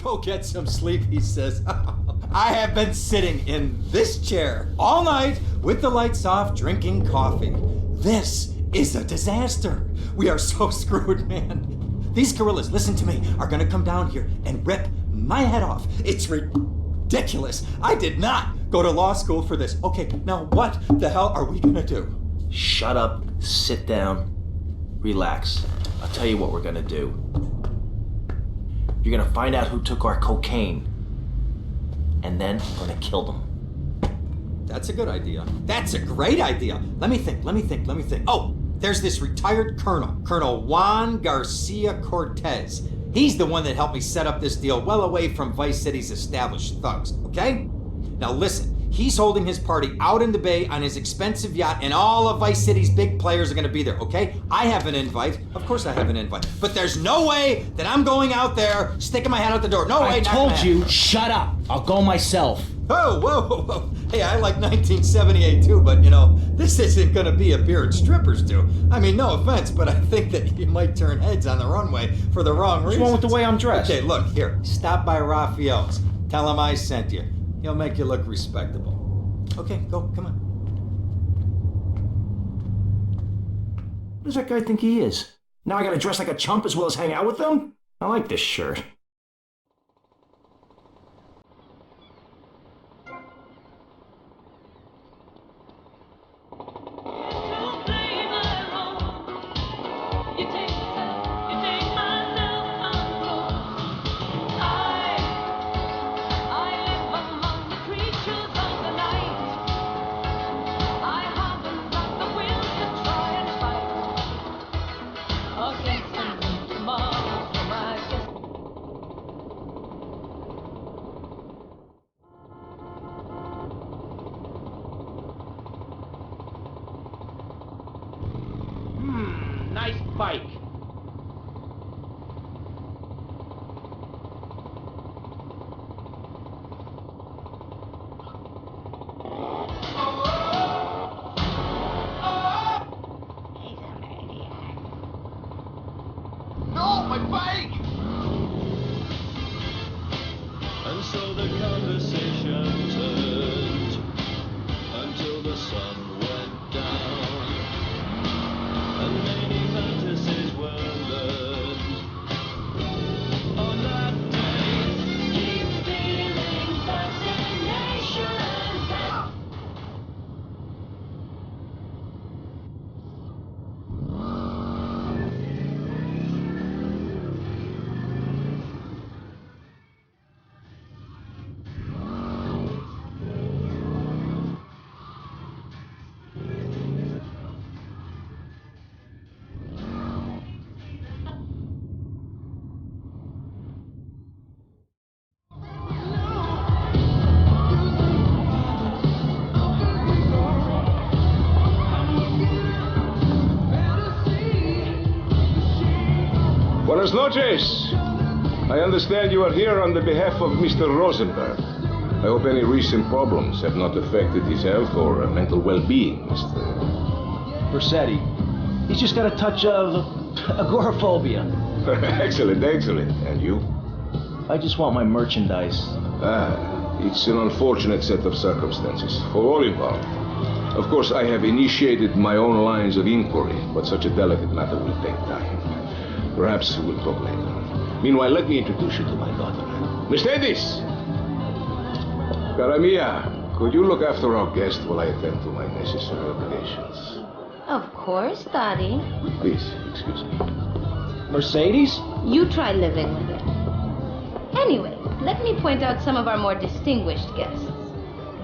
Go get some sleep, he says. I have been sitting in this chair all night with the lights off, drinking coffee. This is a disaster. We are so screwed, man. These gorillas, listen to me, are gonna come down here and rip my head off. It's ridiculous. I did not go to law school for this. Okay, now what the hell are we gonna do? Shut up, sit down, relax. I'll tell you what we're gonna do. You're gonna find out who took our cocaine, and then we're gonna kill them. That's a good idea. That's a great idea. Let me think. Oh, there's this retired colonel, Colonel Juan Garcia Cortez. He's the one that helped me set up this deal well away from Vice City's established thugs, okay? Now listen, he's holding his party out in the bay on his expensive yacht, and all of Vice City's big players are gonna be there, okay? I have an invite. Of course I have an invite. But there's no way that I'm going out there sticking my head out the door. No way. I told you, shut up. I'll go myself. Oh, whoa. Hey, I like 1978 too, but you know, this isn't gonna be a beer and strippers do. I mean, no offense, but I think that you might turn heads on the runway for the wrong reasons. What's wrong with the way I'm dressed? Okay, look, here, stop by Raphael's. Tell him I sent you. He'll make you look respectable. Okay, go, come on. What does that guy think he is? Now I gotta dress like a chump as well as hang out with them? I like this shirt. Nice bike. No, my bike! And so the conversation turned until the sun went down, and many fantasies were learned on that day. Keep feeling fascination. Buenas noches. I understand you are here on the behalf of Mr. Rosenberg. I hope any recent problems have not affected his health or mental well-being, Mr. Vercetti. He's just got a touch of agoraphobia. Excellent. And you? I just want my merchandise. It's an unfortunate set of circumstances for all involved. Of course, I have initiated my own lines of inquiry, but such a delicate matter will take time. Perhaps we'll talk later. Meanwhile, let me introduce you to my daughter. Mercedes! Cara mia, could you look after our guest while I attend to my necessary obligations? Of course, Daddy. Please, excuse me. Mercedes? You try living with it. Anyway, let me point out some of our more distinguished guests.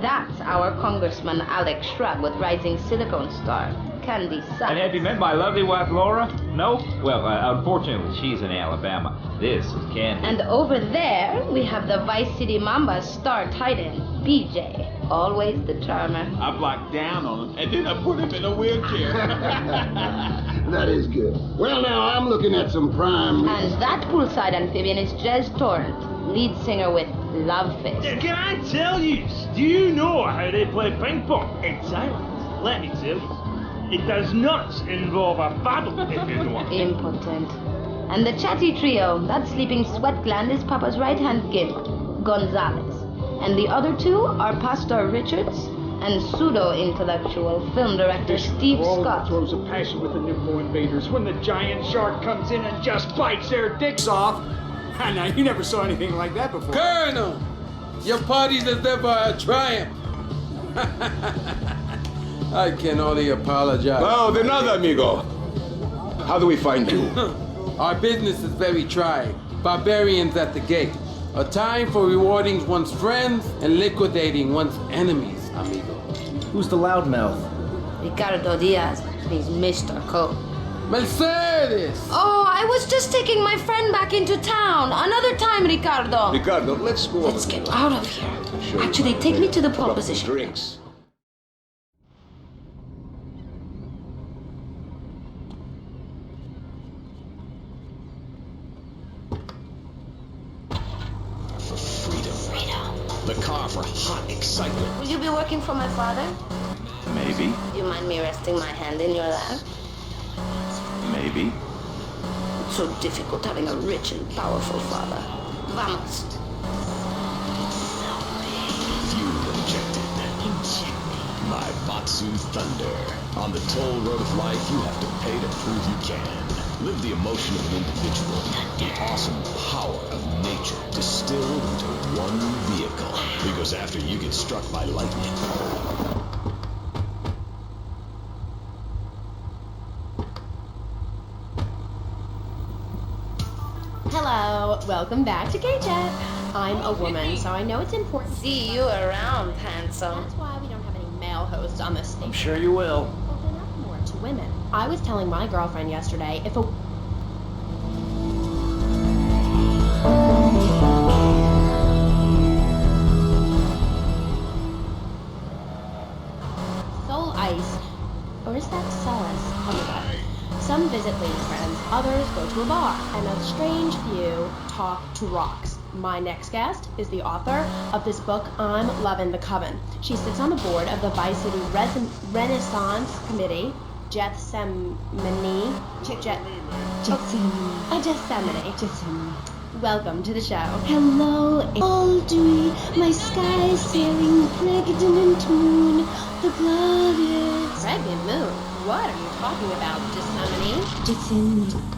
That's our Congressman Alex Shrub with Rising Silicon Star, Candy Sachs. And have you met my lovely wife, Laura? No? Well, unfortunately, she's in Alabama. This is Candy. And over there, we have the Vice City Mamba's star titan, BJ. Always the charmer. I blocked down on him, and then I put him in a wheelchair. That is good. Well, now, I'm looking at some prime... And that poolside amphibian is Jez Torrent, lead singer with Love Fist. Can I tell you, do you know how they play ping pong? It's islands. Let me tell you. It does not involve a paddle, if you know what I mean. Impotent. And the chatty trio, that sleeping sweat gland is Papa's right-hand gimp, Gonzalez. And the other two are Pastor Richards and pseudo-intellectual film director Steve Scott. Throws a passion with the Nimbo invaders when the giant shark comes in and just bites their dicks off. Now, you never saw anything like that before. Colonel, your party's as ever a triumph. I can only apologize. Oh, de nada, amigo. How do we find you? Our business is very trying. Barbarians at the gate. A time for rewarding one's friends and liquidating one's enemies, amigo. Who's the loudmouth? Ricardo Diaz. He's Mr. Coe. Mercedes! Oh, I was just taking my friend back into town. Another time, Ricardo. Ricardo, let's go over Let's to get the out lounge. of here. Show you Actually, my take me place. to the A pole couple of position. Drinks. The car for hot excitement. Will you be working for my father? Maybe. Do you mind me resting my hand in your lap? Maybe. It's so difficult having a rich and powerful father. Vamos. Fuel injected. My Batsu Thunder. On the toll road of life, you have to pay to prove you can. Live the emotion of an individual. The awesome power of nature distilled into one vehicle. Because after you get struck by lightning, Hello, welcome back to K-Chat. I'm a woman, so I know it's important. See you around, handsome. That's why we don't have any male hosts on this station. I'm sure you will. Open up more to women. I was telling my girlfriend yesterday if a soul ice, or is that Celis? Oh my god. Some visit lady friends, others go to a bar, and a strange few talk to rocks. My next guest is the author of this book, I'm Lovin' the Coven. She sits on the board of the Vice City Renaissance Committee, Gethsemane. Welcome to the show. Hello, Aldry, my sky sailing pregnant moon, the glorious. Pregnant moon? What are you talking about, Gethsemane? Gethsemane.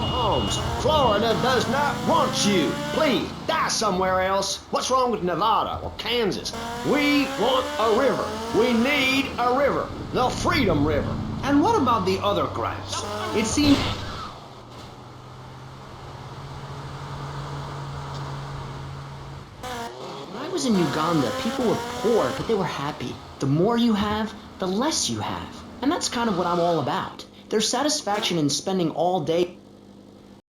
Holmes, Florida does not want you. Please, die somewhere else. What's wrong with Nevada or Kansas? We want a river. We need a river. The Freedom River. And what about the other grants? It seems... When I was in Uganda, people were poor, but they were happy. The more you have, the less you have. And that's kind of what I'm all about. There's satisfaction in spending all day